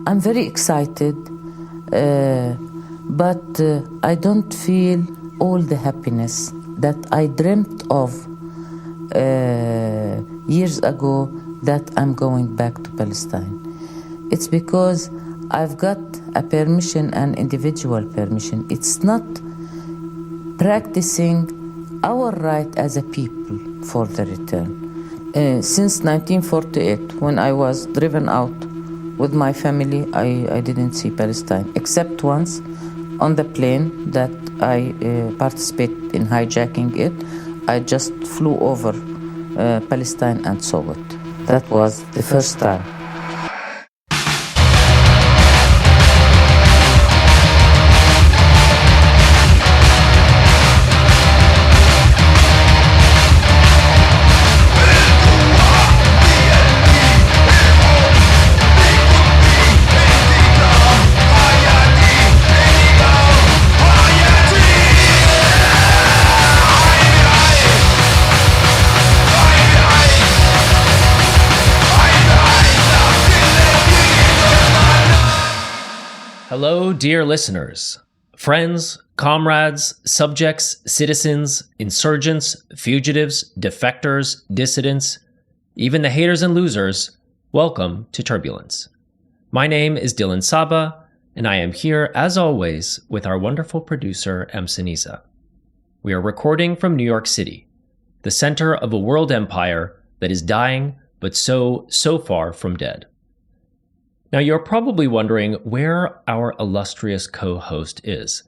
I'm very excited, but I don't feel all the happiness that I dreamt of years ago that I'm going back to Palestine. It's because I've got a permission, an individual permission. It's not practicing our right as a people for the return. Since 1948, when I was driven out with my family, I didn't see Palestine, except once on the plane that I participated in hijacking it. I just flew over Palestine and saw it. That was the first time. Hello, dear listeners, friends, comrades, subjects, citizens, insurgents, fugitives, defectors, dissidents, even the haters and losers. Welcome to Turbulence. My name is Dylan Saba, and I am here, as always, with our wonderful producer, Emsaniza. We are recording from New York City, the center of a world empire that is dying, but so far from dead. Now, you're probably wondering where our illustrious co-host is.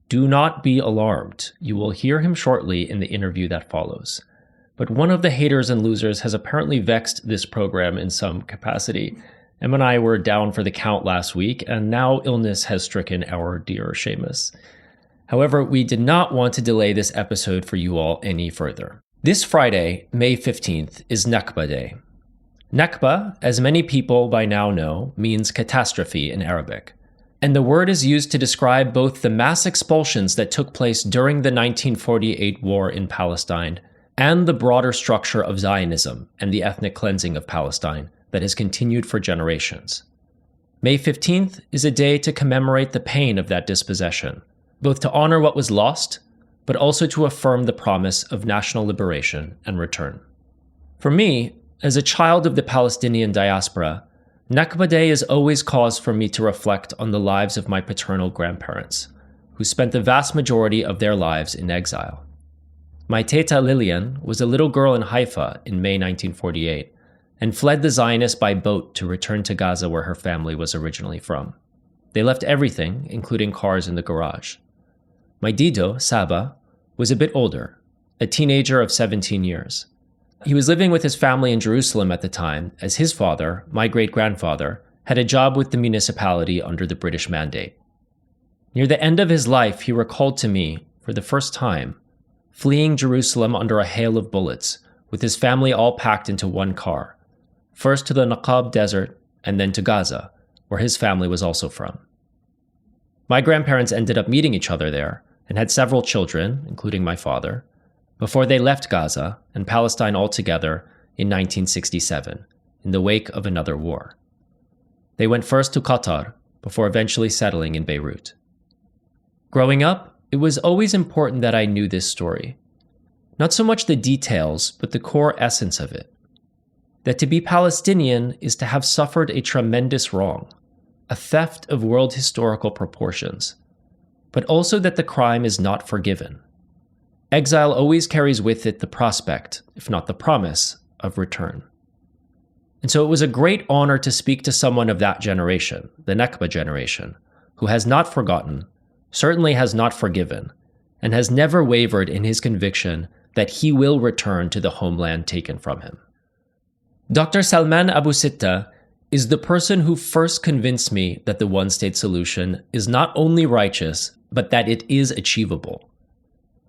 Do not be alarmed. You will hear him shortly in the interview that follows. But one of the haters and losers has apparently vexed this program in some capacity. Em and I were down for the count last week, and now illness has stricken our dear Seamus. However, we did not want to delay this episode for you all any further. This Friday, May 15th, is Nakba Day. Nakba, as many people by now know, means catastrophe in Arabic. And the word is used to describe both the mass expulsions that took place during the 1948 war in Palestine and the broader structure of Zionism and the ethnic cleansing of Palestine that has continued for generations. May 15th is a day to commemorate the pain of that dispossession, both to honor what was lost, but also to affirm the promise of national liberation and return. For me, as a child of the Palestinian diaspora, Nakba Day is always cause for me to reflect on the lives of my paternal grandparents, who spent the vast majority of their lives in exile. My teta Lillian was a little girl in Haifa in May 1948 and fled the Zionists by boat to return to Gaza where her family was originally from. They left everything, including cars in the garage. My Dido, Saba, was a bit older, a teenager of 17 years. He was living with his family in Jerusalem at the time, as his father, my great-grandfather, had a job with the municipality under the British Mandate. Near the end of his life, he recalled to me, for the first time, fleeing Jerusalem under a hail of bullets, with his family all packed into one car, first to the Nakba desert and then to Gaza, where his family was also from. My grandparents ended up meeting each other there and had several children, including my father, before they left Gaza and Palestine altogether in 1967, in the wake of another war. They went first to Qatar, before eventually settling in Beirut. Growing up, it was always important that I knew this story. Not so much the details, but the core essence of it. That to be Palestinian is to have suffered a tremendous wrong, a theft of world historical proportions, but also that the crime is not forgiven. Exile always carries with it the prospect, if not the promise, of return. And so it was a great honor to speak to someone of that generation, the Nakba generation, who has not forgotten, certainly has not forgiven, and has never wavered in his conviction that he will return to the homeland taken from him. Dr. Salman Abu Sitta is the person who first convinced me that the one-state solution is not only righteous, but that it is achievable.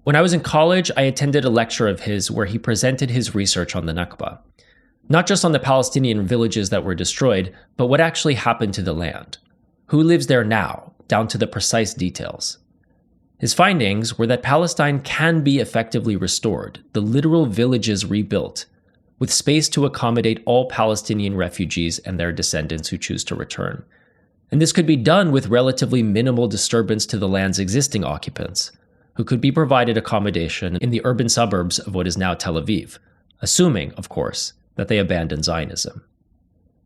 When I was in college, I attended a lecture of his where he presented his research on the Nakba. Not just on the Palestinian villages that were destroyed, but what actually happened to the land. Who lives there now, down to the precise details. His findings were that Palestine can be effectively restored, the literal villages rebuilt, with space to accommodate all Palestinian refugees and their descendants who choose to return. And this could be done with relatively minimal disturbance to the land's existing occupants, who could be provided accommodation in the urban suburbs of what is now Tel Aviv, assuming, of course, that they abandon Zionism.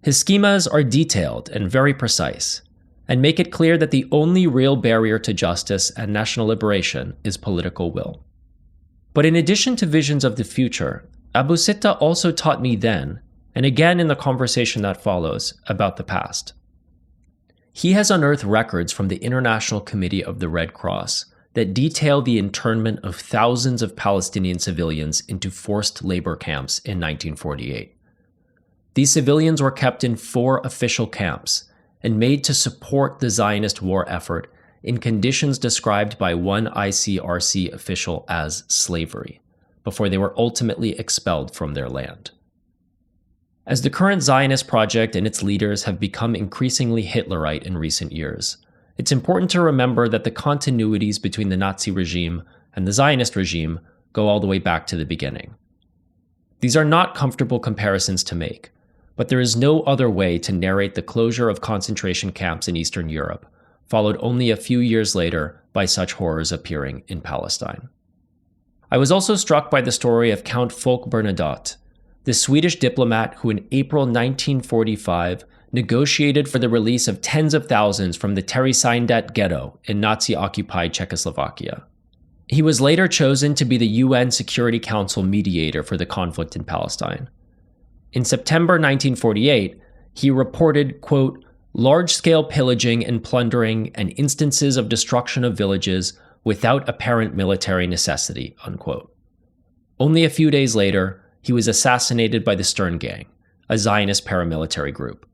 His schemas are detailed and very precise, and make it clear that the only real barrier to justice and national liberation is political will. But in addition to visions of the future, Abu Sitta also taught me then, and again in the conversation that follows, about the past. He has unearthed records from the International Committee of the Red Cross that detail the internment of thousands of Palestinian civilians into forced labor camps in 1948. These civilians were kept in 4 official camps and made to support the Zionist war effort in conditions described by one ICRC official as slavery, before they were ultimately expelled from their land. As the current Zionist project and its leaders have become increasingly Hitlerite in recent years, it's important to remember that the continuities between the Nazi regime and the Zionist regime go all the way back to the beginning. These are not comfortable comparisons to make, but there is no other way to narrate the closure of concentration camps in Eastern Europe, followed only a few years later by such horrors appearing in Palestine. I was also struck by the story of Count Folke Bernadotte, the Swedish diplomat who in April 1945 negotiated for the release of tens of thousands from the Theresienstadt ghetto in Nazi-occupied Czechoslovakia. He was later chosen to be the UN Security Council mediator for the conflict in Palestine. In September 1948, he reported, quote, large-scale pillaging and plundering and instances of destruction of villages without apparent military necessity, unquote. Only a few days later, he was assassinated by the Stern Gang, a Zionist paramilitary group.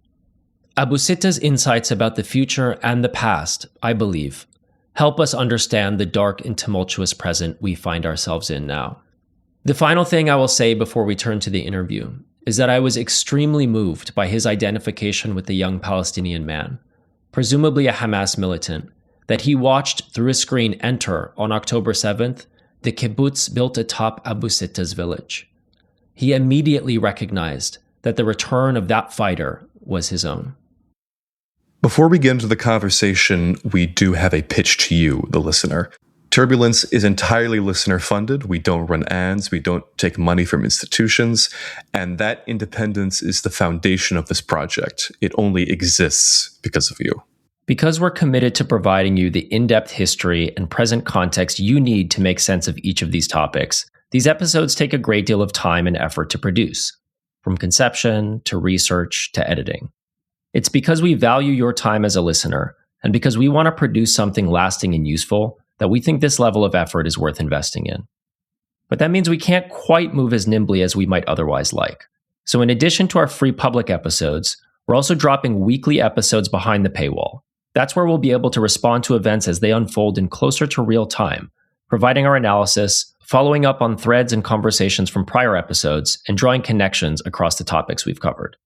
Abu Sitta's insights about the future and the past, I believe, help us understand the dark and tumultuous present we find ourselves in now. The final thing I will say before we turn to the interview is that I was extremely moved by his identification with the young Palestinian man, presumably a Hamas militant, that he watched through a screen enter on October 7th the kibbutz built atop Abu Sitta's village. He immediately recognized that the return of that fighter was his own. Before we get into the conversation, we do have a pitch to you, the listener. Turbulence is entirely listener-funded. We don't run ads. We don't take money from institutions. And that independence is the foundation of this project. It only exists because of you. Because we're committed to providing you the in-depth history and present context you need to make sense of each of these topics, these episodes take a great deal of time and effort to produce, from conception to research to editing. It's because we value your time as a listener, and because we want to produce something lasting and useful, that we think this level of effort is worth investing in. But that means we can't quite move as nimbly as we might otherwise like. So in addition to our free public episodes, we're also dropping weekly episodes behind the paywall. That's where we'll be able to respond to events as they unfold in closer to real time, providing our analysis, following up on threads and conversations from prior episodes, and drawing connections across the topics we've covered.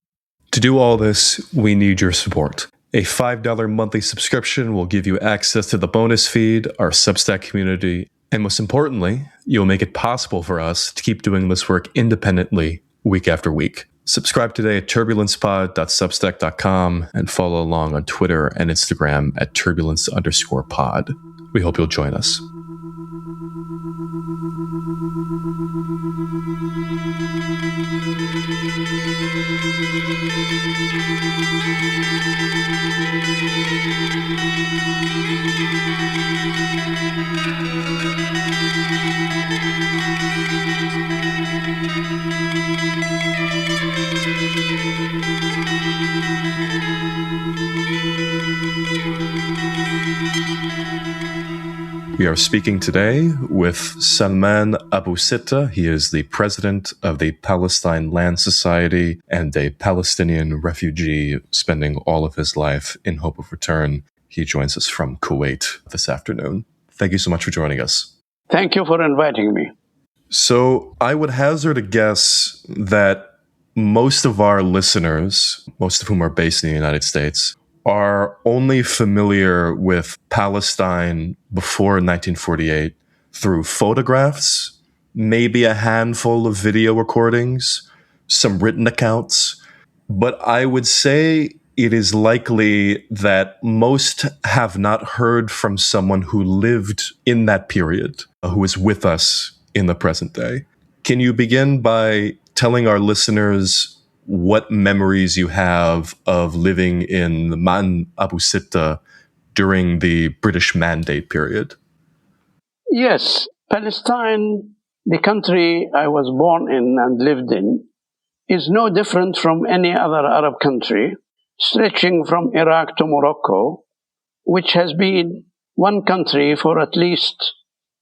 To do all this, we need your support. A $5 monthly subscription will give you access to the bonus feed, our Substack community, and most importantly, you'll make it possible for us to keep doing this work independently week after week. Subscribe today at turbulencepod.substack.com and follow along on Twitter and Instagram at turbulence_pod. We hope you'll join us. We are speaking today with Salman Abu Sitta. He is the president of the Palestine Land Society and a Palestinian refugee spending all of his life in hope of return. He joins us from Kuwait this afternoon. Thank you so much for joining us. Thank you for inviting me. So I would hazard a guess that most of our listeners, most of whom are based in the United States, are only familiar with Palestine before 1948 through photographs, maybe a handful of video recordings. some written accounts, but I would say it is likely that most have not heard from someone who lived in that period, who is with us in the present day. Can you begin by telling our listeners what memories you have of living in Man Abu Sitta during the British Mandate period? Yes, Palestine, the country I was born in and lived in, is no different from any other Arab country, stretching from Iraq to Morocco, which has been one country for at least,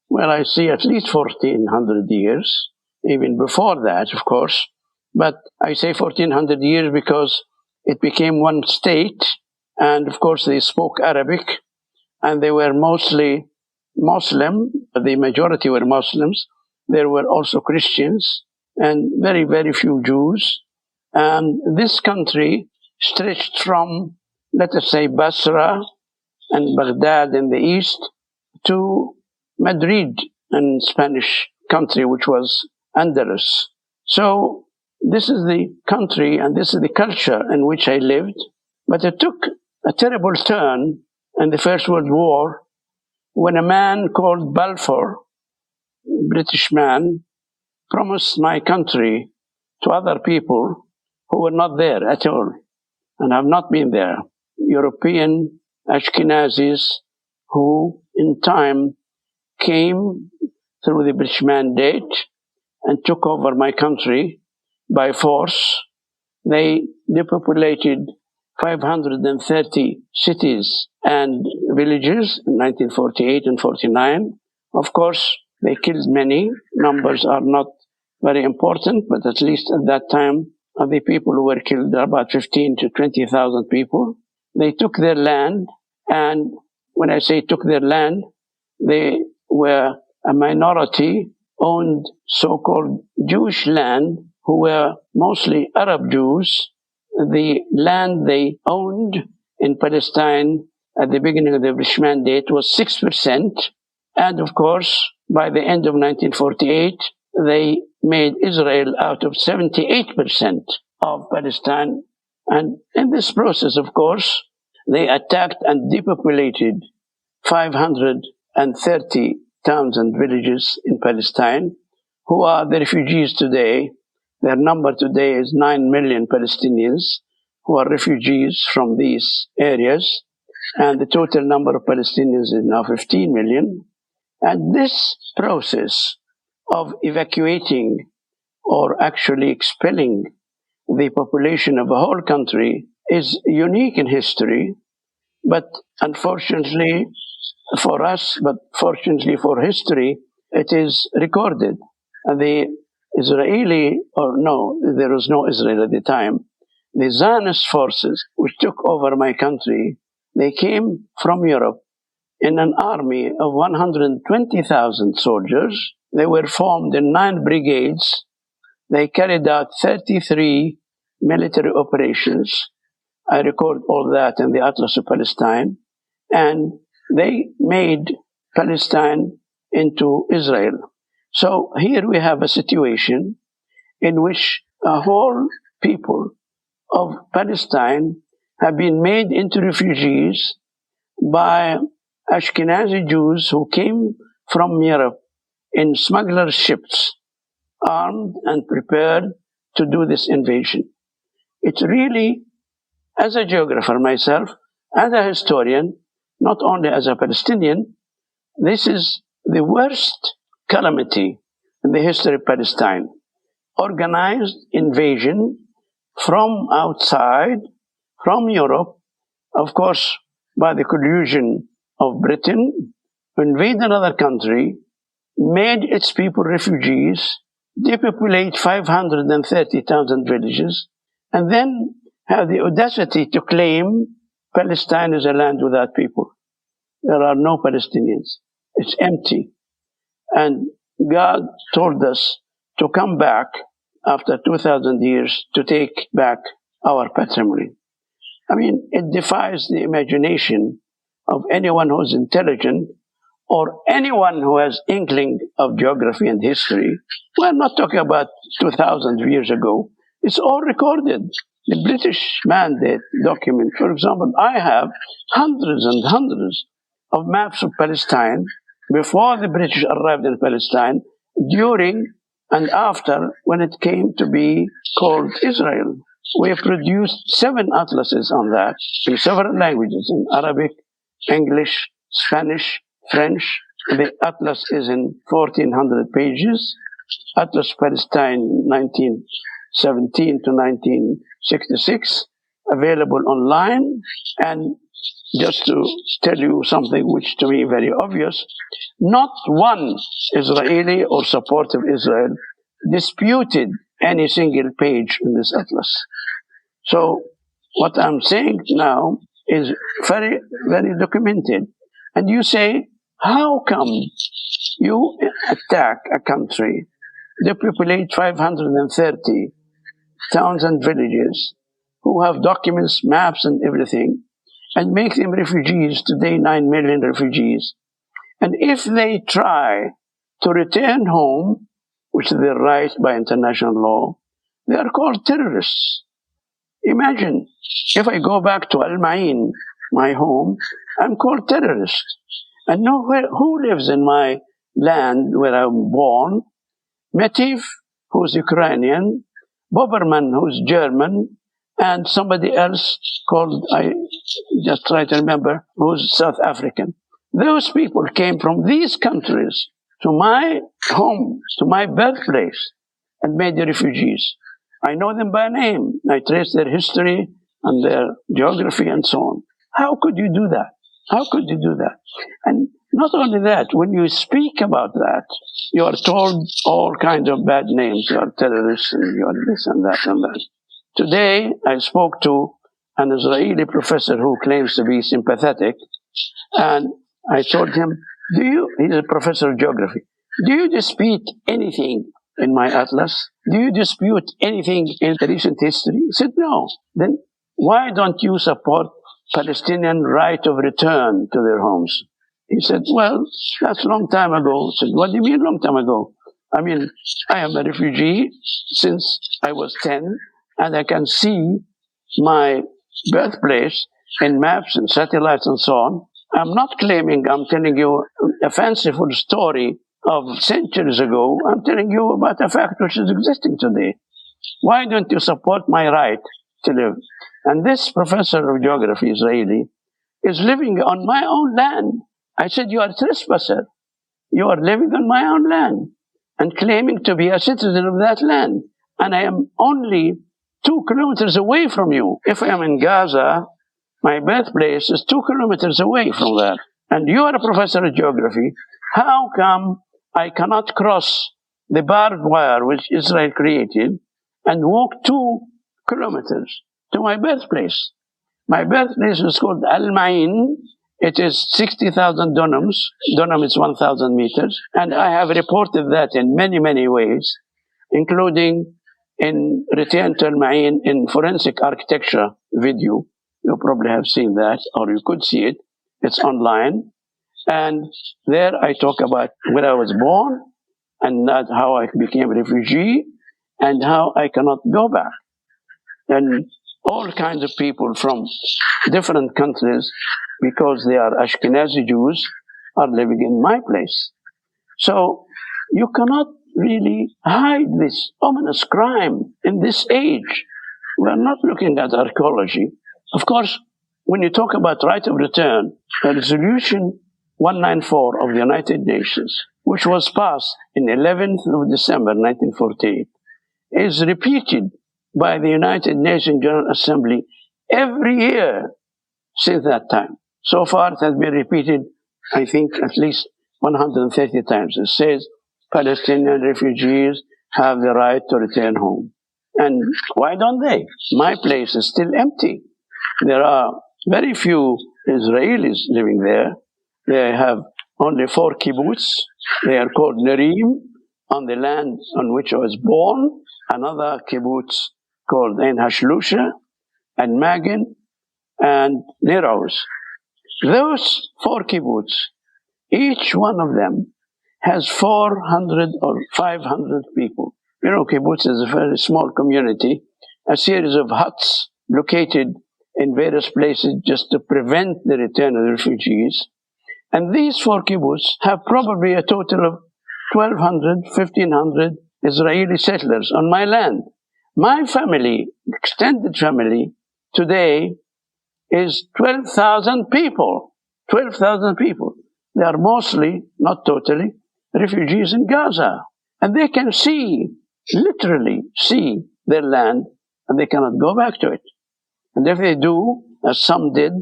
well, I see at least 1400 years, even before that, of course. But I say 1400 years because it became one state, and of course they spoke Arabic, and they were mostly Muslim. The majority were Muslims. There were also Christians and very, very few Jews. And this country stretched from, let us say, Basra and Baghdad in the east to Madrid in Spanish country, which was Andalus. So this is the country and this is the culture in which I lived. But it took a terrible turn in the First World War when a man called Balfour, British man, promised my country to other people who were not there at all and have not been there. European Ashkenazis who in time came through the British Mandate and took over my country by force. They depopulated 530 cities and villages in 1948 and 49. Of course, they killed many. Numbers are not very important, but at least at that time, the people who were killed are about 15 to 20,000 people. They took their land, and when I say took their land, they were a minority owned so-called Jewish land who were mostly Arab Jews. The land they owned in Palestine at the beginning of the British Mandate was 6%. And of course, by the end of 1948, they made Israel out of 78% of Palestine. And in this process, of course, they attacked and depopulated 530 towns and villages in Palestine, who are the refugees today. Their number today is 9 million Palestinians who are refugees from these areas. And the total number of Palestinians is now 15 million. And this process of evacuating or actually expelling the population of a whole country is unique in history, but unfortunately for us, but fortunately for history, it is recorded. The Israeli, or no, there was no Israel at the time, the Zionist forces which took over my country, they came from Europe in an army of 120,000 soldiers. They were formed in 9 brigades. They carried out 33 military operations. I record all that in the Atlas of Palestine. And they made Palestine into Israel. So here we have a situation in which a whole people of Palestine have been made into refugees by Ashkenazi Jews who came from Europe in smuggler ships, armed and prepared to do this invasion. It's really, as a geographer myself, as a historian, not only as a Palestinian, this is the worst calamity in the history of Palestine. Organized invasion from outside, from Europe, of course, by the collusion of Britain, invade another country, made its people refugees, depopulate 530,000 villages, and then have the audacity to claim Palestine is a land without people. There are no Palestinians. It's empty. And God told us to come back after 2,000 years to take back our patrimony. I mean, it defies the imagination of anyone who's intelligent or anyone who has inkling of geography and history. We're not talking about 2,000 years ago. It's all recorded. The British mandate document, for example, I have hundreds and hundreds of maps of Palestine before the British arrived in Palestine, during and after when it came to be called Israel. We have produced 7 atlases on that in several languages, in Arabic, English, Spanish, French. The atlas is in 1,400 pages. Atlas Palestine 1917 to 1966, available online. And just to tell you something which to me very obvious, not one Israeli or supporter of Israel disputed any single page in this atlas. So what I'm saying now is very, very documented. And you say, how come you attack a country, depopulate 530 towns and villages who have documents, maps, and everything, and make them refugees, today 9 million refugees. And if they try to return home, which is their right by international law, they are called terrorists. Imagine, if I go back to Al-Ma'in, my home, I'm called terrorist. And who lives in my land where I'm born? Metiv, who's Ukrainian, Boberman, who's German, and somebody else called, I just try to remember, who's South African. Those people came from these countries to my home, to my birthplace, and made the refugees. I know them by name. I trace their history and their geography and so on. How could you do that? How could you do that? And not only that, when you speak about that, you are told all kinds of bad names. You are terrorists, and you are this and that and that. Today, I spoke to an Israeli professor who claims to be sympathetic, and I told him, he's a professor of geography, do you dispute anything in my atlas? Do you dispute anything in the recent history? He said, no. Then why don't you support Palestinian right of return to their homes? He said, well, that's a long time ago. I said, what do you mean long time ago? I mean, I am a refugee since I was 10, and I can see my birthplace in maps and satellites and so on. I'm not claiming I'm telling you a fanciful story of centuries ago. I'm telling you about a fact which is existing today. Why don't you support my right to live? And this professor of geography, Israeli, is living on my own land. I said, you are a trespasser. You are living on my own land and claiming to be a citizen of that land. And I am only 2 kilometers away from you. If I am in Gaza, my birthplace is 2 kilometers away from that. And you are a professor of geography. How come I cannot cross the barbed wire which Israel created and walk 2 kilometers to my birthplace? My birthplace is called Al-Ma'in. It is 60,000 dunams. Dunam is 1,000 meters. And I have reported that in many, many ways, including in Return to Al-Ma'in in forensic architecture video. You probably have seen that, or you could see it. It's online. And there I talk about where I was born and how I became a refugee and how I cannot go back. And all kinds of people from different countries, because they are Ashkenazi Jews, are living in my place. So you cannot really hide this ominous crime in this age. We are not looking at archaeology. Of course, when you talk about right of return, the resolution 194 of the United Nations, which was passed in 11th of December 1948, is repeated by the United Nations General Assembly every year since that time. So far, it has been repeated, I think, at least 130 times. It says Palestinian refugees have the right to return home. And why don't they? My place is still empty. There are very few Israelis living there. They have only 4 kibbutz. They are called Nerim, on the land on which I was born. Another kibbutz called Ein Hashlusha, and Magin, and Neroz. Those 4 kibbutz, each one of them has 400 or 500 people. You know, kibbutz is a very small community, a series of huts located in various places just to prevent the return of the refugees. And these 4 kibbutz have probably a total of 1,200, 1,500 Israeli settlers on my land. My family, extended family, today is 12,000 people. 12,000 people. They are mostly, not totally, refugees in Gaza. And they can see, literally see their land, and they cannot go back to it. And if they do, as some did,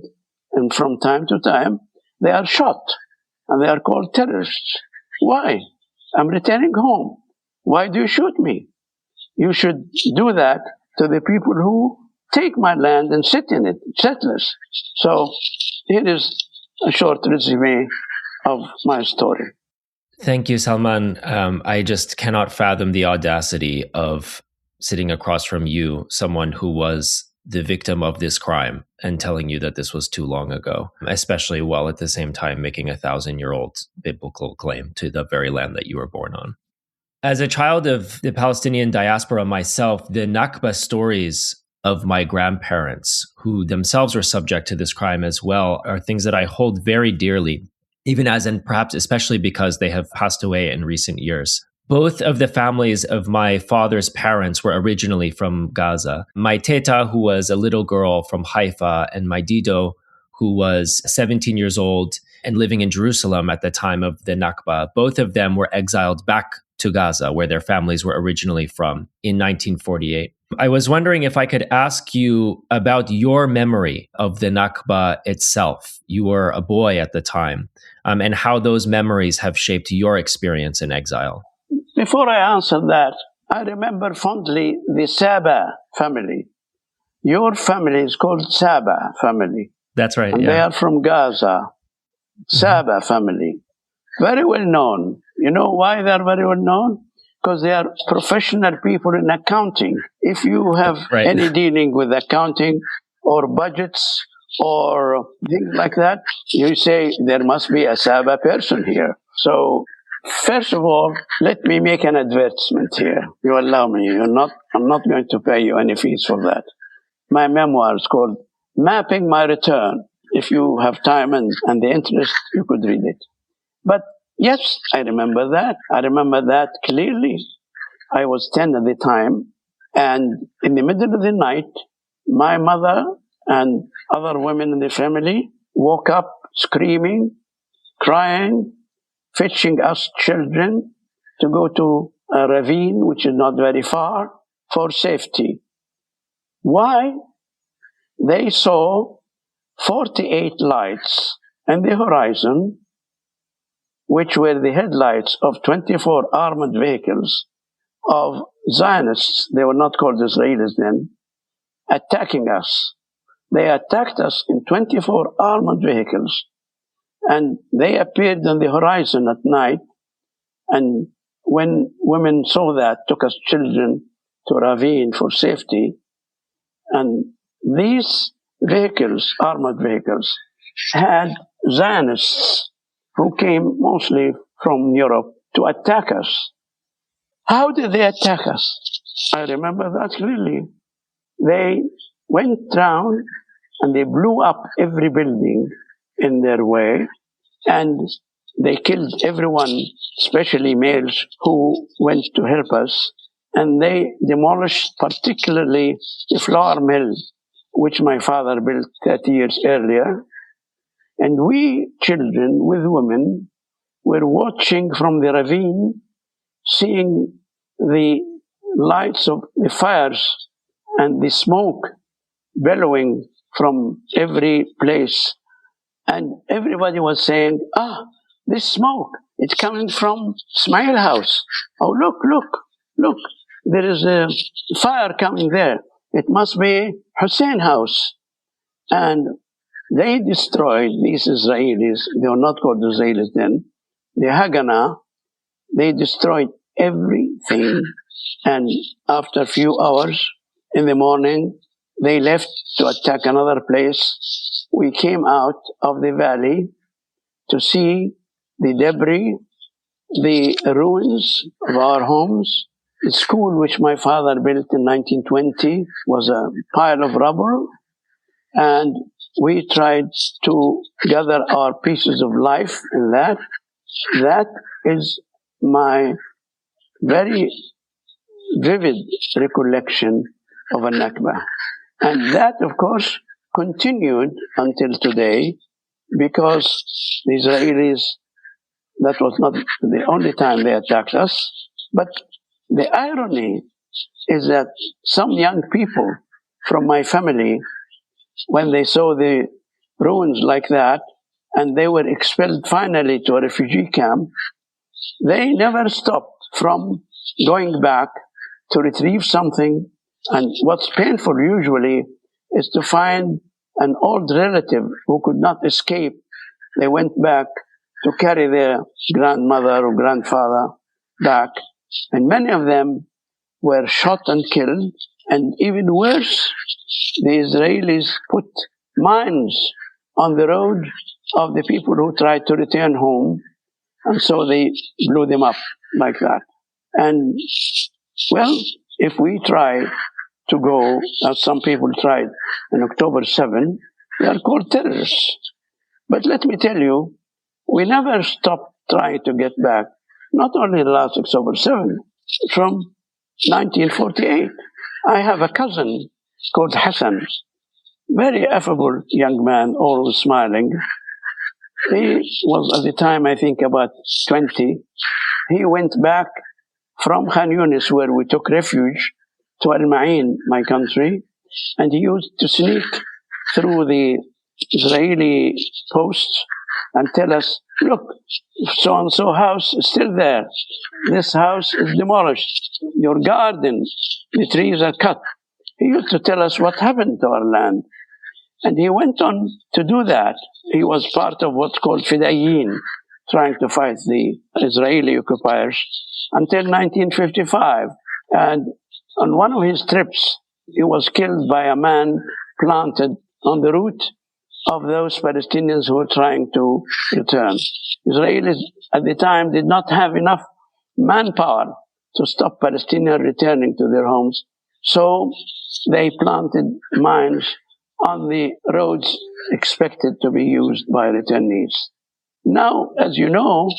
and from time to time, they are shot, and they are called terrorists. Why? I'm returning home. Why do you shoot me? You should do that to the people who take my land and sit in it, settlers. So here is a short resume of my story. Thank you, Salman. I just cannot fathom the audacity of sitting across from you, someone who was the victim of this crime, and telling you that this was too long ago, especially while at the same time making a 1,000-year-old biblical claim to the very land that you were born on. As a child of the Palestinian diaspora myself, the Nakba stories of my grandparents, who themselves were subject to this crime as well, are things that I hold very dearly, even as, and perhaps especially because they have passed away in recent years. Both of the families of my father's parents were originally from Gaza. My teta, who was a little girl from Haifa, and my dido, who was 17 years old and living in Jerusalem at the time of the Nakba, both of them were exiled back to Gaza, where their families were originally from, in 1948. I was wondering if I could ask you about your memory of the Nakba itself. You were a boy at the time, and how those memories have shaped your experience in exile. Before I answer that, I remember fondly the Saba family. Your family is called Saba family. That's right. And they are from Gaza. Saba family. Very well known. You know why they are very well known? Because they are professional people in accounting. If you have any dealing with accounting or budgets or things like that, you say there must be a Saba person here. So, first of all, let me make an advertisement here. You allow me. I'm not going to pay you any fees for that. My memoir is called Mapping My Return. If you have time and the interest, you could read it. But yes, I remember that. I remember that clearly. I was 10 at the time. And in the middle of the night, my mother and other women in the family woke up screaming, crying, fetching us children to go to a ravine, which is not very far, for safety. Why? They saw 48 lights in the horizon, which were the headlights of 24 armored vehicles of Zionists. They were not called Israelis then, attacking us. They attacked us in 24 armored vehicles. And they appeared on the horizon at night. And when women saw that, took us children to a ravine for safety. And these vehicles, armored vehicles, had Zionists who came mostly from Europe to attack us. How did they attack us? I remember that clearly. They went down and they blew up every building in their way, and they killed everyone, especially males, who went to help us. And they demolished particularly the flour mill, which my father built 30 years earlier. And we children with women were watching from the ravine, seeing the lights of the fires and the smoke bellowing from every place. And everybody was saying, this smoke, it's coming from Ismail house. Oh, look, there is a fire coming there. It must be Hussein house. And they destroyed, these Israelis, they were not called Israelis then, the Haganah, they destroyed everything. And after a few hours in the morning, they left to attack another place. We came out of the valley to see the debris, the ruins of our homes, The school which my father built in 1920 was a pile of rubble, and we tried to gather our pieces of life in that. That is my very vivid recollection of a Nakba. And that, of course, continued until today, because the Israelis, that was not the only time they attacked us. But the irony is that some young people from my family, when they saw the ruins like that, and they were expelled finally to a refugee camp, they never stopped from going back to retrieve something. And what's painful usually is to find an old relative who could not escape. They went back to carry their grandmother or grandfather back, and many of them were shot and killed. And even worse, the Israelis put mines on the road of the people who tried to return home, and so they blew them up like that. And, well, if we try to go, as some people tried on October 7, they are called terrorists. But let me tell you, we never stopped trying to get back, not only the last October 7, from 1948. I have a cousin called Hassan, very affable young man, always smiling. He was at the time, I think, about 20. He went back from Khan Yunis, where we took refuge, to Al Ma'in, my country, and he used to sneak through the Israeli posts and tell us, look, so-and-so house is still there. This house is demolished. Your garden, the trees are cut. He used to tell us what happened to our land. And he went on to do that. He was part of what's called Fidayin, trying to fight the Israeli occupiers until 1955. And on one of his trips, he was killed by a man planted on the route of those Palestinians who were trying to return. Israelis at the time did not have enough manpower to stop Palestinians returning to their homes. So they planted mines on the roads expected to be used by returnees. Now, as you know,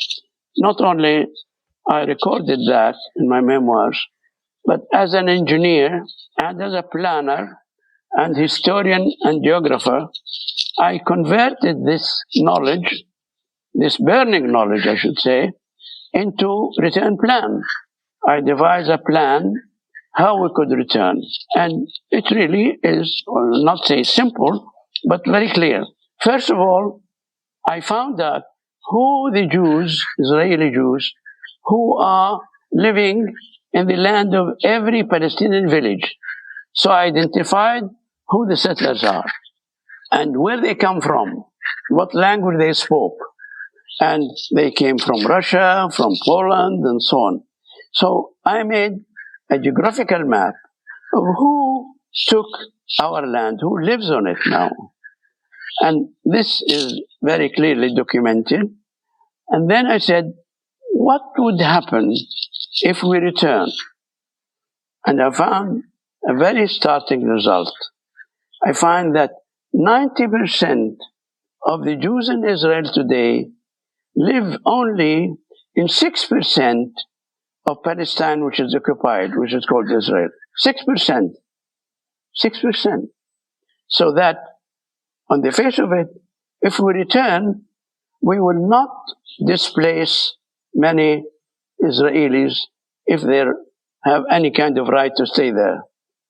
not only I recorded that in my memoirs, but as an engineer and as a planner and historian and geographer, I converted this knowledge, this burning knowledge, I should say, into return plan. I devised a plan how we could return. And it really is, or not say simple, but very clear. First of all, I found out who the Jews, Israeli Jews, who are living in the land of every Palestinian village. So I identified who the settlers are and where they come from, what language they spoke. And they came from Russia, from Poland, and so on. So I made a geographical map of who took our land, who lives on it now. And this is very clearly documented. And then I said, what would happen if we return? And I found a very startling result. I find that 90% of the Jews in Israel today live only in 6% of Palestine, which is occupied, which is called Israel. 6%. 6%. So that, on the face of it, if we return, we will not displace many Israelis if they have any kind of right to stay there.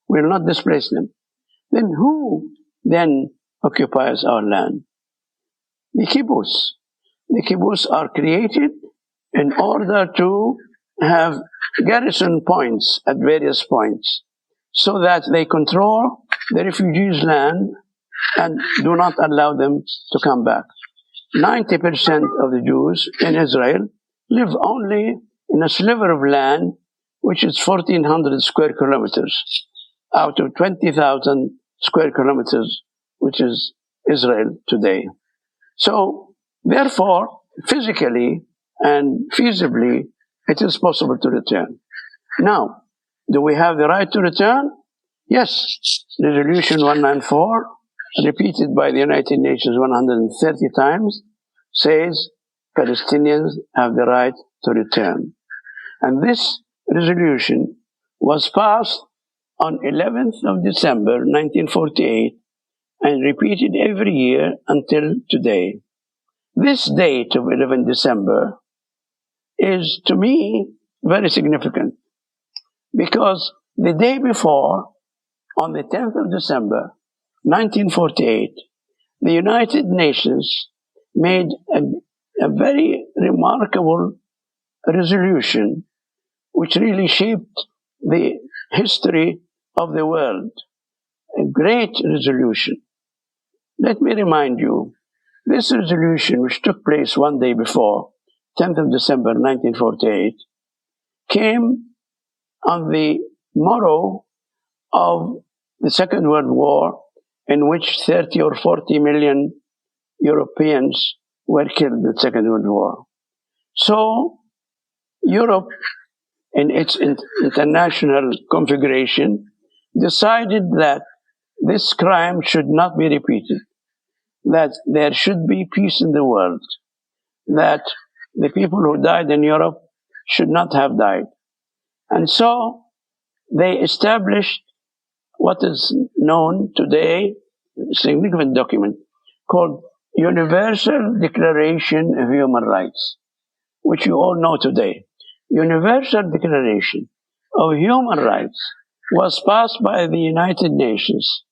We will not displace them. Then who then occupies our land? The kibbutz. The kibbutz are created in order to have garrison points at various points so that they control the refugees' land and do not allow them to come back. 90% of the Jews in Israel live only in a sliver of land which is 1,400 square kilometers out of 20,000 square kilometers, which is Israel today. So, therefore, physically and feasibly, it is possible to return. Now, Do we have the right to return? Yes. Resolution 194, repeated by the United Nations 130 times, says Palestinians have the right to return. And this resolution was passed on 11th of December 1948 and repeated every year until today. This date of 11 December is, to me, very significant because the day before, on the 10th of December 1948, the United Nations made a very remarkable resolution which really shaped the history of the world. A great resolution. Let me remind you, this resolution, which took place one day before, 10th of December 1948, came on the morrow of the Second World War, in which 30 or 40 million Europeans were killed in the Second World War. So, Europe, in its international configuration, decided that this crime should not be repeated, that there should be peace in the world, that the people who died in Europe should not have died. And so they established what is known today, a significant document, called Universal Declaration of Human Rights, which you all know today. Universal Declaration of Human Rights was passed by the United Nations,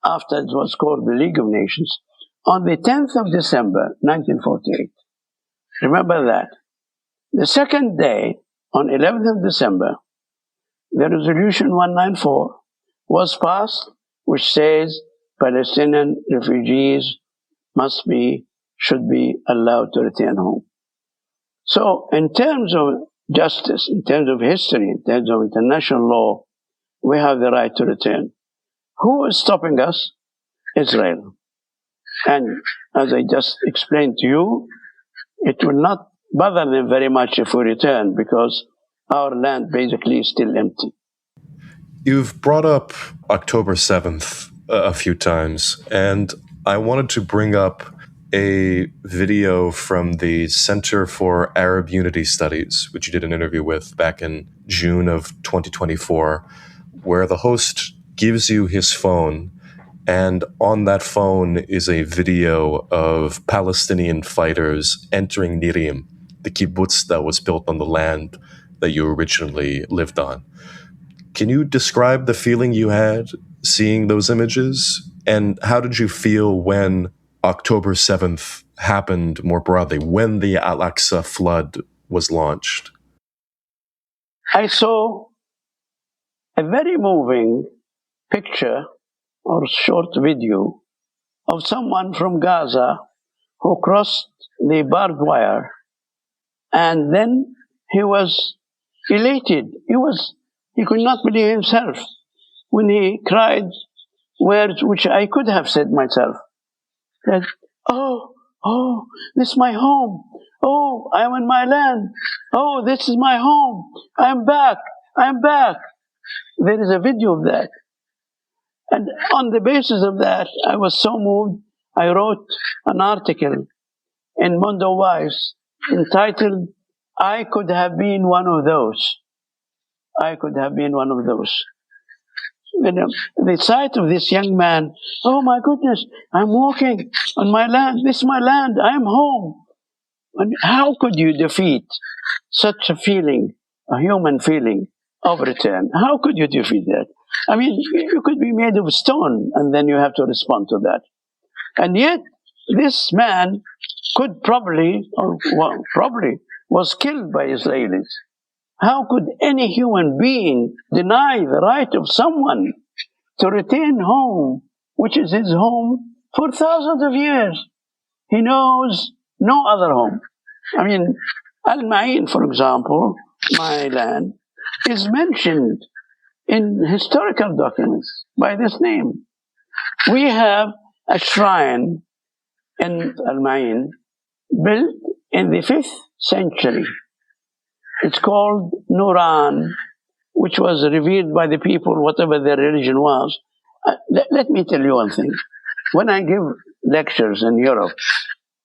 after it was called the League of Nations, on the 10th of December 1948. Remember that. The second day, on 11th of December, the Resolution 194 was passed, which says Palestinian refugees should be allowed to return home. So, in terms of justice, in terms of history, in terms of international law, we have the right to return. Who is stopping us? Israel. And as I just explained to you, it will not bother them very much if we return because our land basically is still empty. You've brought up October 7th a few times, and I wanted to bring up a video from the Center for Arab Unity Studies, which you did an interview with back in June of 2024, where the host gives you his phone, and on that phone is a video of Palestinian fighters entering Nirim, the kibbutz that was built on the land that you originally lived on. Can you describe the feeling you had seeing those images? And how did you feel when October 7th happened more broadly, when the Al-Aqsa flood was launched? I saw a very moving picture or short video of someone from Gaza who crossed the barbed wire, and then he was elated. He could not believe himself when he cried words which I could have said myself. That, oh, this is my home. Oh, I am in my land. Oh, this is my home. I am back. There is a video of that. And on the basis of that, I was so moved, I wrote an article in Mondo Wise entitled, I Could Have Been One of Those. I could have been one of those. The sight of this young man, oh my goodness, I'm walking on my land, this is my land, I'm home. And how could you defeat such a feeling, a human feeling of return? How could you defeat that? I mean, you could be made of stone and then you have to respond to that. And yet, this man could probably was killed by Israelis. How could any human being deny the right of someone to return home, which is his home for thousands of years? He knows no other home. I mean, Al-Ma'in, for example, my land, is mentioned in historical documents by this name. We have a shrine in Al-Ma'in built in the 5th century. It's called Nuran, which was revealed by the people, whatever their religion was. Let me tell you one thing. When I give lectures in Europe,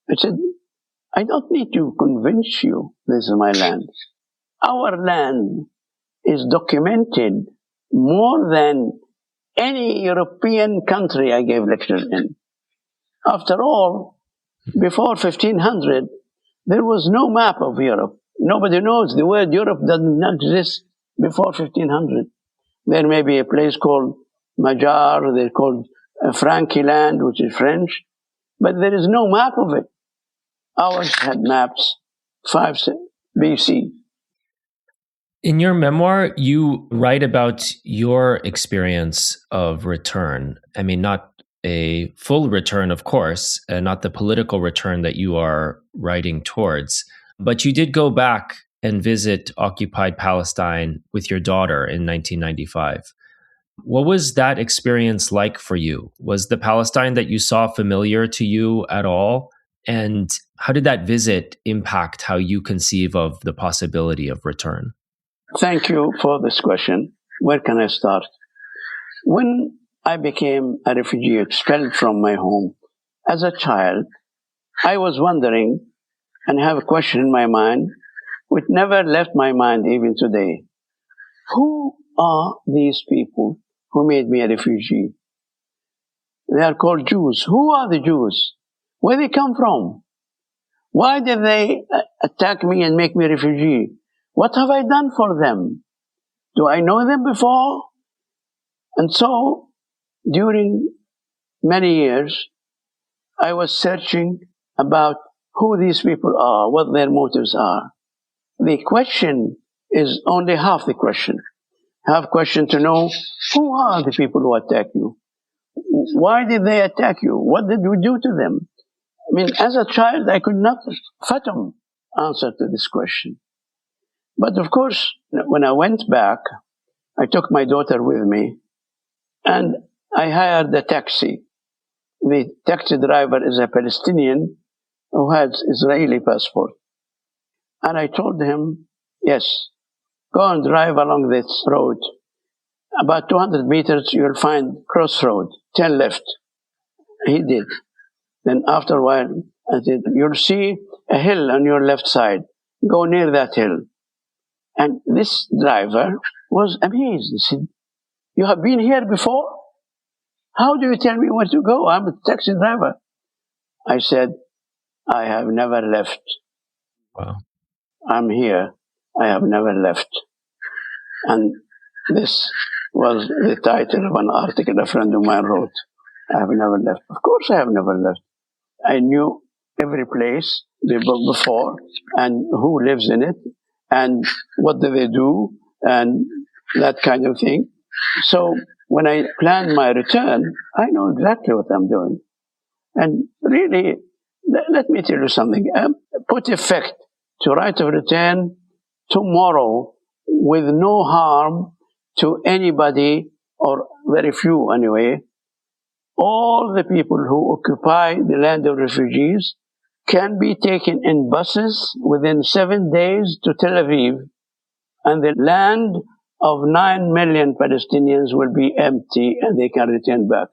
I said, I don't need to convince you this is my land. Our land is documented more than any European country I gave lectures in. After all, before 1500, there was no map of Europe. Nobody knows. The word Europe doesn't exist before 1500. There may be a place called Magyar, they're called Frankie land, which is French, but there is no map of it. Ours had maps 5 BC. In your memoir, you write about your experience of return. I mean, not a full return, of course, and not the political return that you are writing towards, but you did go back and visit occupied Palestine with your daughter in 1995. What was that experience like for you? Was the Palestine that you saw familiar to you at all? And how did that visit impact how you conceive of the possibility of return? Thank you for this question. Where can I start? When I became a refugee expelled from my home as a child, I was wondering and have a question in my mind which never left my mind even today. Who are these people who made me a refugee? They are called Jews. Who are the Jews? Where they come from? Why did they attack me and make me a refugee? What have I done for them? Do I know them before? And so, during many years, I was searching about who these people are, what their motives are. The question is only half the question. Half question to know who are the people who attack you? Why did they attack you? What did you do to them? I mean, as a child, I could not fathom answer to this question. But of course, when I went back, I took my daughter with me and I hired a taxi. The taxi driver is a Palestinian who has Israeli passport. And I told him, yes, go and drive along this road. About 200 meters, you'll find crossroad, turn left. He did. Then after a while, I said, you'll see a hill on your left side. Go near that hill. And this driver was amazed. He said, you have been here before? How do you tell me where to go? I'm a taxi driver. I said, I have never left. Wow. I'm here. I have never left. And this was the title of an article a friend of mine wrote. I have never left. Of course I have never left. I knew every place before and who lives in it and what do they do and that kind of thing. So when I plan my return, I know exactly what I'm doing. And really, let me tell you something. Put effect to right of return tomorrow with no harm to anybody, or very few anyway. All the people who occupy the land of refugees can be taken in buses within 7 days to Tel Aviv, and the land of 9 million Palestinians will be empty and they can return back.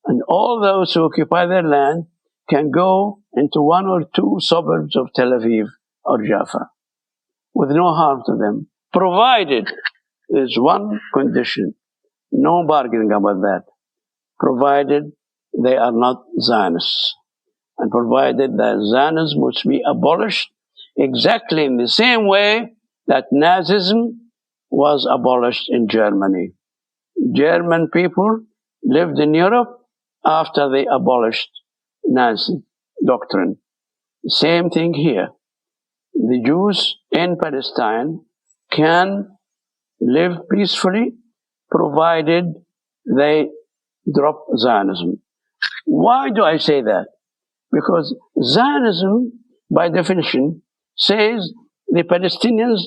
And all those who occupy their land can go into 1 or 2 suburbs of Tel Aviv or Jaffa with no harm to them, provided there's one condition, no bargaining about that, provided they are not Zionists, and provided that Zionism must be abolished exactly in the same way that Nazism was abolished in Germany. German people lived in Europe after they abolished Nazi doctrine. Same thing here. The Jews in Palestine can live peacefully provided they drop Zionism. Why do I say that? Because Zionism, by definition, says the Palestinians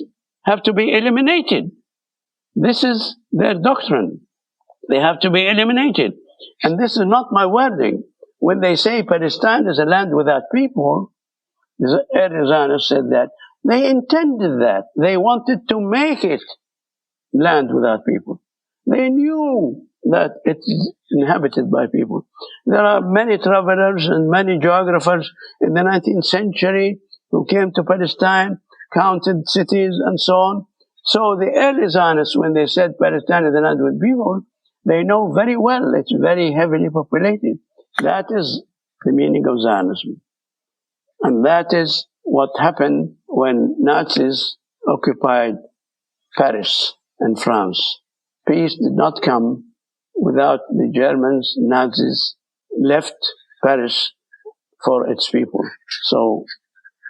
have to be eliminated. This is their doctrine. They have to be eliminated. And this is not my wording. When they say Palestine is a land without people, the early Zionists said that. They intended that. They wanted to make it land without people. They knew that it is inhabited by people. There are many travelers and many geographers in the 19th century who came to Palestine, counted cities and so on. So the early Zionists, when they said Palestine is the land with people, they know very well it's very heavily populated. That is the meaning of Zionism. And that is what happened when Nazis occupied Paris and France. Peace did not come without the Germans, Nazis, left Paris for its people. So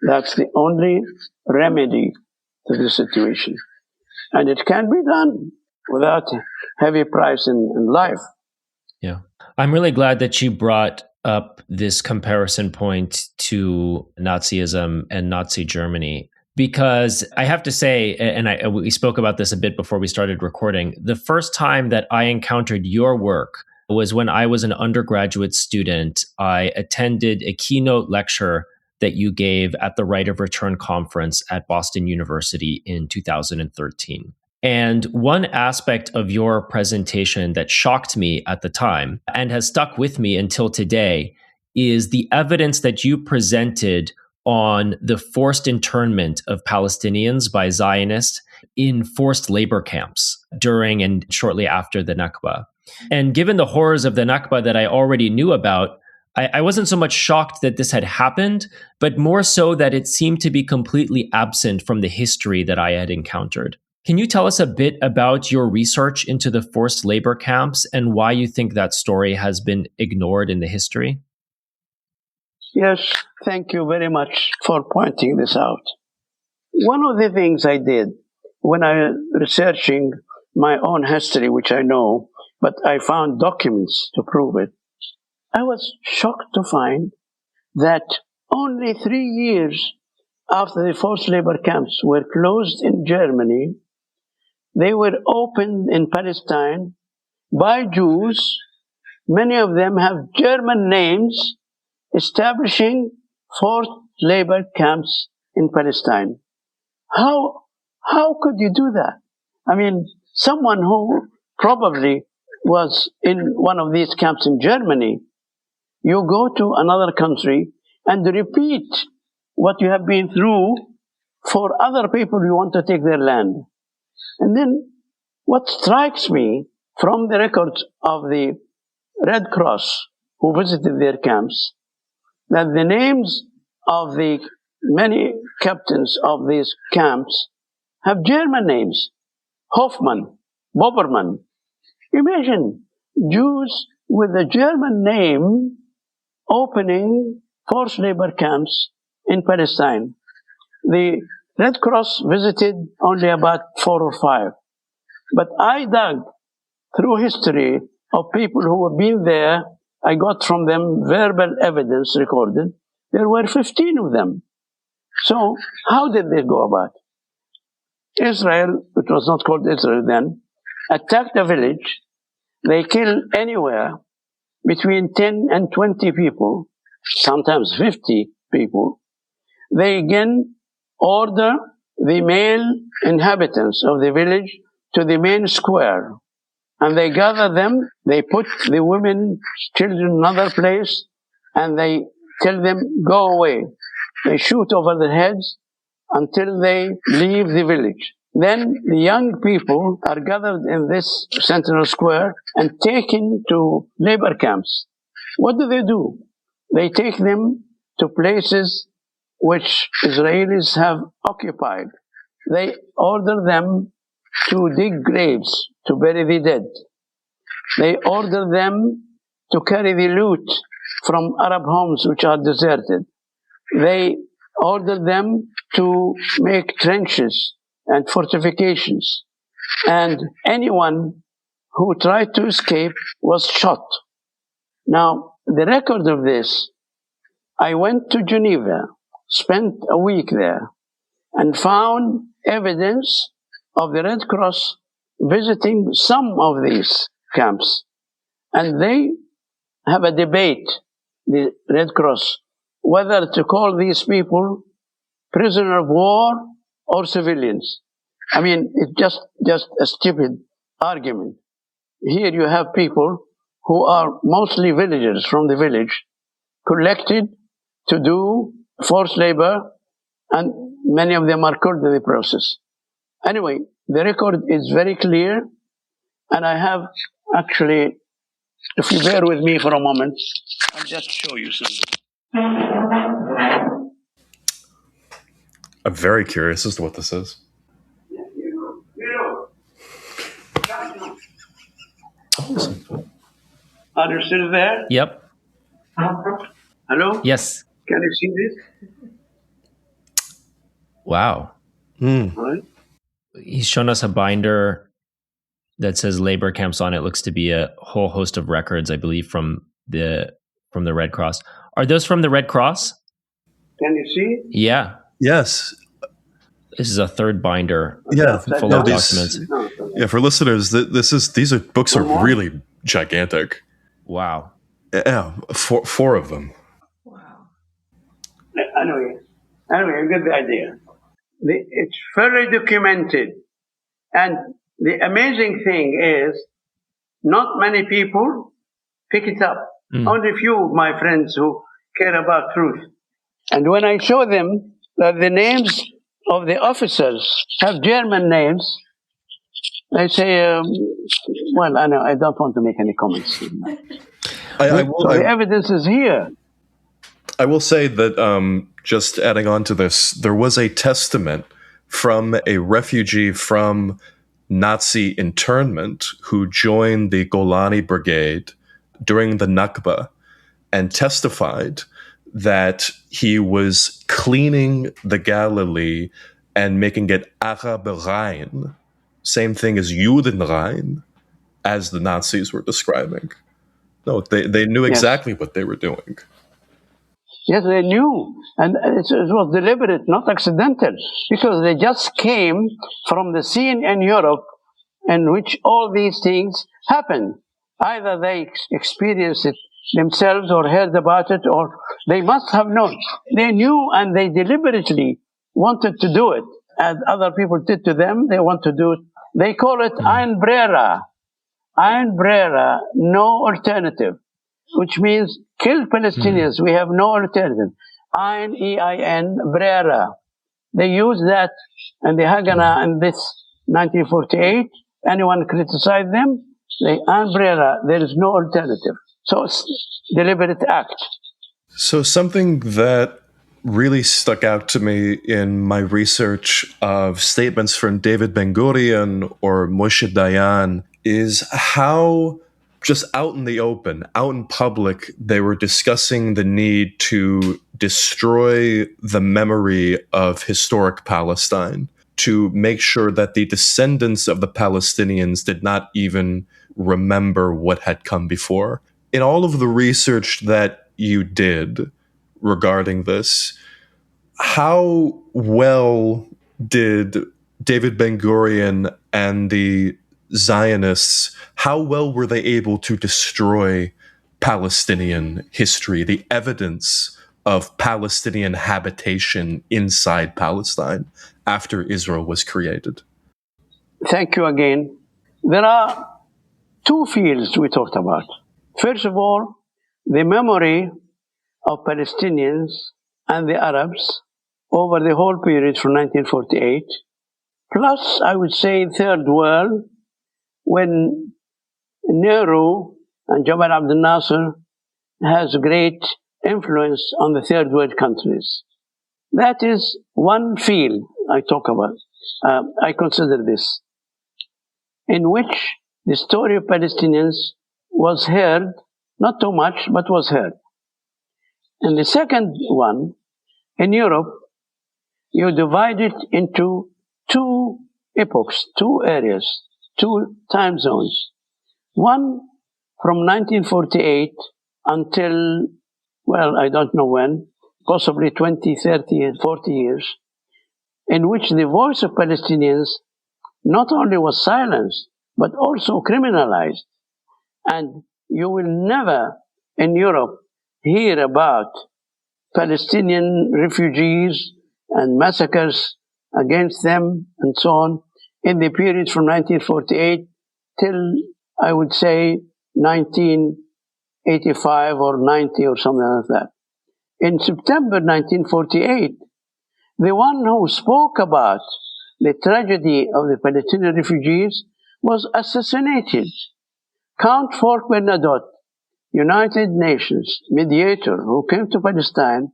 that's the only remedy to the situation. And it can be done without heavy price in life. Yeah. I'm really glad that you brought up this comparison point to Nazism and Nazi Germany, because I have to say, and we spoke about this a bit before we started recording, the first time that I encountered your work was when I was an undergraduate student. I attended a keynote lecture that you gave at the Right of Return conference at Boston University in 2013. And one aspect of your presentation that shocked me at the time and has stuck with me until today is the evidence that you presented on the forced internment of Palestinians by Zionists in forced labor camps during and shortly after the Nakba. And given the horrors of the Nakba that I already knew about, I wasn't so much shocked that this had happened, but more so that it seemed to be completely absent from the history that I had encountered. Can you tell us a bit about your research into the forced labor camps and why you think that story has been ignored in the history? Yes, thank you very much for pointing this out. One of the things I did when I was researching my own history, which I know, but I found documents to prove it, I was shocked to find that only 3 years after the forced labor camps were closed in Germany, they were opened in Palestine by Jews. Many of them have German names, establishing forced labor camps in Palestine. How could you do that? I mean, someone who probably was in one of these camps in Germany, you go to another country and repeat what you have been through for other people you want to take their land. And then what strikes me from the records of the Red Cross who visited their camps, that the names of the many captains of these camps have German names. Hoffman, Boberman. Imagine Jews with a German name opening forced labor camps in Palestine. The Red Cross visited only about 4 or 5. But I dug through history of people who have been there. I got from them verbal evidence recorded. There were 15 of them. So how did they go about? Israel, it was not called Israel then, attacked a village. They killed anywhere between 10 and 20 people, sometimes 50 people. They again order the male inhabitants of the village to the main square. And they gather them, they put the women, children in another place, and they tell them, go away. They shoot over their heads until they leave the village. Then the young people are gathered in this central square and taken to labor camps. What do? They take them to places which Israelis have occupied. They order them to dig graves, to bury the dead. They order them to carry the loot from Arab homes which are deserted. They order them to make trenches and fortifications. And anyone who tried to escape was shot. Now, the record of this, I went to Geneva, spent a week there, and found evidence of the Red Cross visiting some of these camps. And they have a debate, the Red Cross, whether to call these people prisoner of war or civilians. I mean, it's just a stupid argument. Here you have people who are mostly villagers from the village, collected to do forced labor, and many of them are killed in the process. Anyway, the record is very clear, and I have actually, if you bear with me for a moment, I'll just show you something. I'm very curious as to what this is. Are you still there? Yep. Hello? Yes. Can you see this? Wow. Right. He's shown us a binder that says labor camps on it. Looks to be a whole host of records, I believe, from the Red Cross. Are those from the Red Cross? Can you see? Yeah. Yes. This is a third binder. Yeah. Full of documents. Yeah, for listeners, these are books are really gigantic. Wow. Yeah, four of them. Wow. Anyway, you get the idea. It's fully documented. And the amazing thing is, not many people pick it up. Only a few of my friends who care about truth. And when I show them that the names of the officers have German names, they say, well, I don't want to make any comments. The evidence is here. I will say that, just adding on to this, there was a testament from a refugee from Nazi internment who joined the Golani Brigade during the Nakba and testified that he was cleaning the Galilee and making it Arab Rhein, same thing as Judenrein, as the Nazis were describing. No, they knew exactly what they were doing. Yes, they knew. And it was deliberate, not accidental, because they just came from the scene in Europe in which all these things happened. Either they experienced it themselves or heard about it, or they must have known. They knew, and they deliberately wanted to do it. As other people did to them, they want to do it. They call it Einbrecher. Einbrecher, no alternative, which means kill Palestinians. We have no alternative. Ein, E-I-N, Brera. They use that in the Haganah in this 1948. Anyone criticize them? They Einbrecher. There is no alternative. So it's deliberate act. So something that really stuck out to me in my research of statements from David Ben-Gurion or Moshe Dayan is how just out in the open, out in public, they were discussing the need to destroy the memory of historic Palestine, to make sure that the descendants of the Palestinians did not even remember what had come before. In all of the research that you did regarding this, how well did David Ben-Gurion and the Zionists, how well were they able to destroy Palestinian history, the evidence of Palestinian habitation inside Palestine after Israel was created? Thank you again. There are two fields we talked about. First of all, the memory of Palestinians and the Arabs over the whole period from 1948, plus, I would say, Third World, when Nehru and Jamal Abdel Nasser has great influence on the Third World countries. That is one field I talk about. I consider this, in which the story of Palestinians was heard, not too much, but was heard. And the second one, in Europe, you divide it into two epochs, two areas, two time zones. One from 1948 until, well, I don't know when, possibly 20, 30, and 40 years, in which the voice of Palestinians not only was silenced, but also criminalized. And you will never in Europe hear about Palestinian refugees and massacres against them and so on in the period from 1948 till, I would say, 1985 or 90 or something like that. In September 1948, the one who spoke about the tragedy of the Palestinian refugees was assassinated. Count Fort Bernadotte, United Nations mediator who came to Palestine,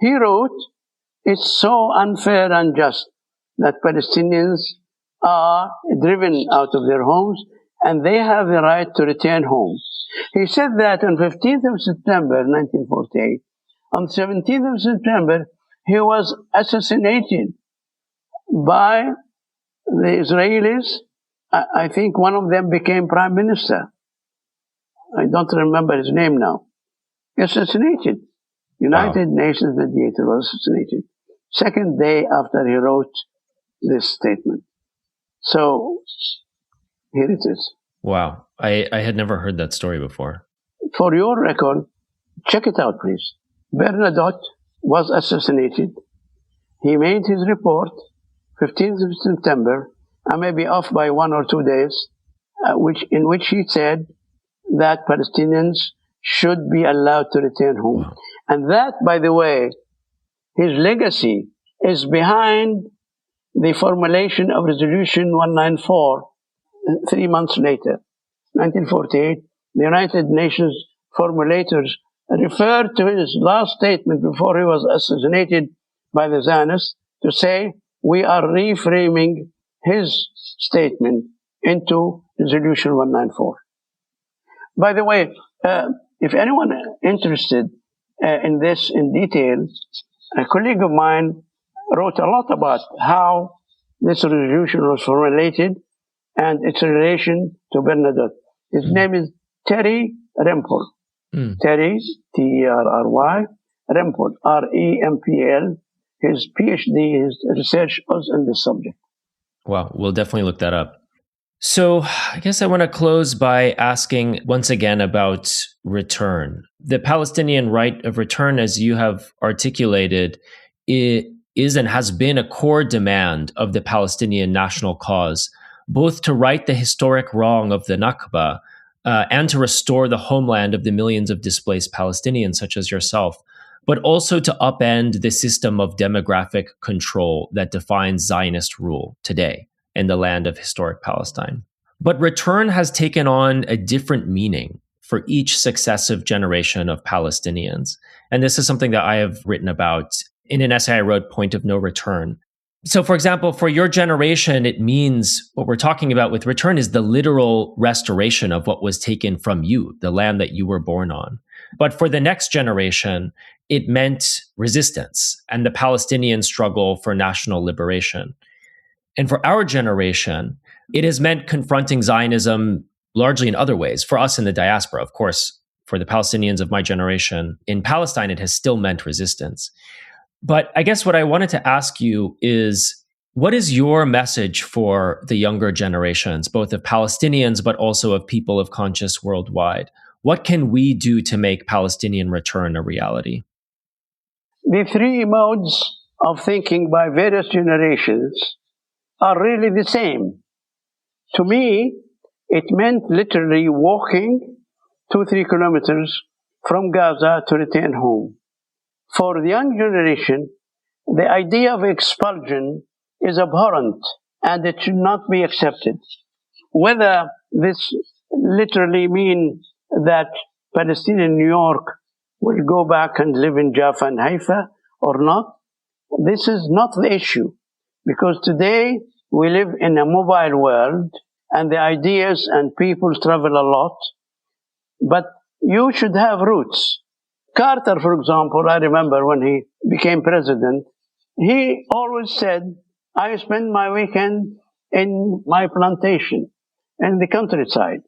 he wrote, "It's so unfair and unjust that Palestinians are driven out of their homes and they have the right to return home." He said that on 15th of September 1948. On 17th of September, he was assassinated by the Israelis. I think one of them became prime minister. I don't remember his name now. Assassinated. United Nations mediator was assassinated. Second day after he wrote this statement. So, here it is. Wow. I had never heard that story before. For your record, check it out, please. Bernadotte was assassinated. He made his report 15th of September. I may be off by 1 or 2 days, in which he said that Palestinians should be allowed to return home. Wow. And that, by the way, his legacy is behind the formulation of Resolution 194 3 months later, 1948. The United Nations formulators referred to his last statement before he was assassinated by the Zionists to say, we are reframing his statement into Resolution 194. By the way, if anyone interested in this in detail, a colleague of mine wrote a lot about how this resolution was formulated and its relation to Bernadotte. His name is Terry Rempel. Terry, T-E-R-R-Y, Rempel, R-E-M-P-L. His PhD, his research was on this subject. Wow, we'll definitely look that up. So I guess I want to close by asking once again about return. The Palestinian right of return, as you have articulated, it is and has been a core demand of the Palestinian national cause, both to right the historic wrong of the Nakba and to restore the homeland of the millions of displaced Palestinians, such as yourself, but also to upend the system of demographic control that defines Zionist rule today in the land of historic Palestine. But return has taken on a different meaning for each successive generation of Palestinians. And this is something that I have written about in an essay I wrote, Point of No Return. So, for example, for your generation, it means what we're talking about with return is the literal restoration of what was taken from you, the land that you were born on. But for the next generation, it meant resistance and the Palestinian struggle for national liberation. And for our generation, it has meant confronting Zionism largely in other ways. For us in the diaspora, of course, for the Palestinians of my generation in Palestine, it has still meant resistance. But I guess what I wanted to ask you is, what is your message for the younger generations, both of Palestinians, but also of people of conscience worldwide? What can we do to make Palestinian return a reality? The three modes of thinking by various generations are really the same. To me, it meant literally walking 2-3 kilometers from Gaza to return home. For the young generation, the idea of expulsion is abhorrent and it should not be accepted. Whether this literally means that Palestinian New York will go back and live in Jaffa and Haifa or not, this is not the issue. Because today we live in a mobile world and the ideas and people travel a lot, but you should have roots. Carter, for example, I remember when he became president, he always said, I spend my weekend in my plantation, in the countryside.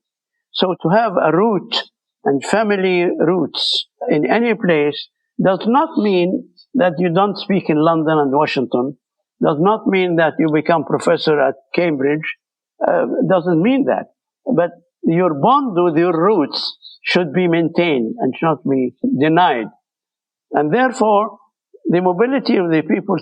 So to have a root and family roots in any place does not mean that you don't speak in London and Washington, does not mean that you become professor at Cambridge, doesn't mean that. But your bond with your roots should be maintained and should not be denied. And therefore, the mobility of the people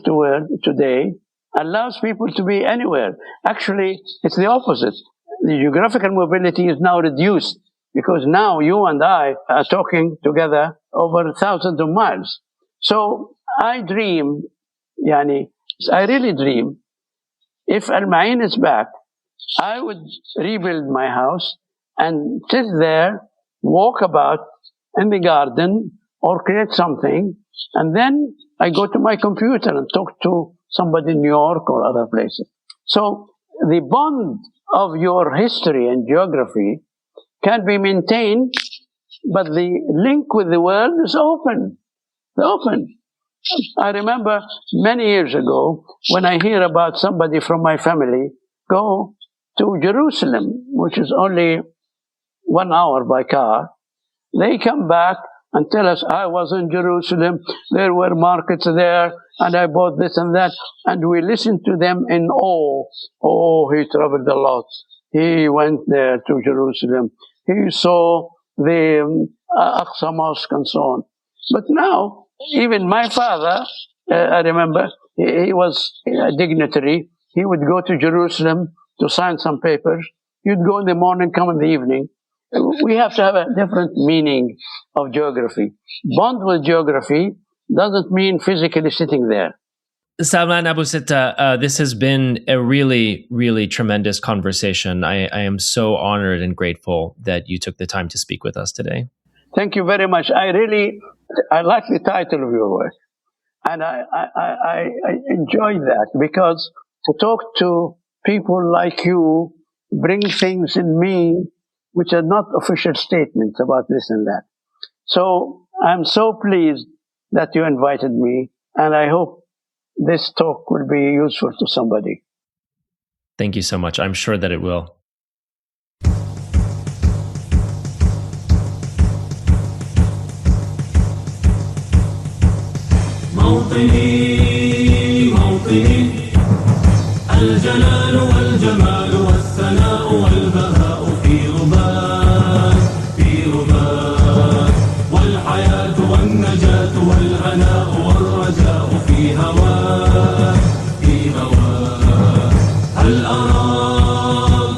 today allows people to be anywhere. Actually, it's the opposite. The geographical mobility is now reduced because now you and I are talking together over thousands of miles. So I dream, I really dream, if Al-Ma'in is back, I would rebuild my house and sit there, walk about in the garden or create something, and then I go to my computer and talk to somebody in New York or other places. So the bond of your history and geography can be maintained, but the link with the world is open. Open. I remember many years ago when I hear about somebody from my family go to Jerusalem, which is only 1 hour by car. They come back and tell us, I was in Jerusalem, there were markets there, and I bought this and that. And we listen to them in awe. Oh, he traveled a lot. He went there to Jerusalem. He saw the Aqsa Mosque and so on. But now, even my father, I remember, he was a dignitary. He would go to Jerusalem to sign some papers. You'd go in the morning, come in the evening. We have to have a different meaning of geography. Bond with geography doesn't mean physically sitting there. Salman Abu Sitta, this has been a really, really tremendous conversation. I am so honored and grateful that you took the time to speak with us today. Thank you very much. I like the title of your work. And I enjoy that because to talk to people like you bring things in me which are not official statements about this and that. So I'm so pleased that you invited me, and I hope this talk will be useful to somebody. Thank you so much. I'm sure that it will. الجلال والجمال والثناء والبهاء في رباك والحياة والنجاة والهناء والرجاء في هواك هل أراك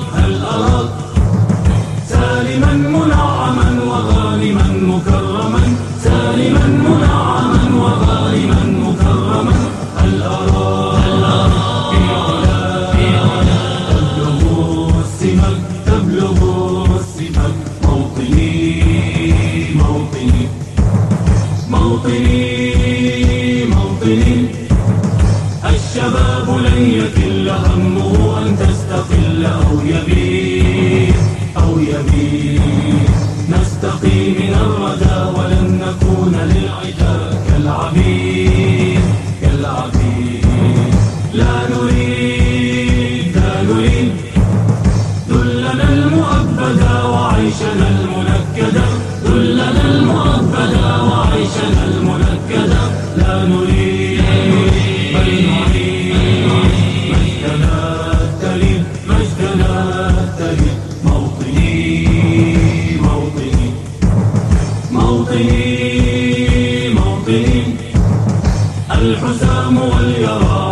سالما منعما وغانما مكرما سالما منعما وغانما مكرما هل أراك تبلغ السمك موطني الشباب لن يكل همه أن تستقل أو يبيد نستقي من الردى ولن نكون للعدا كالعبيد لا نريد ذلنا المؤبدا وعيشنا المنكدا ذلنا المؤبدا وعيشنا المنكدا لا نريد بل نريد مجدنا التليد موطني الحسام واليرى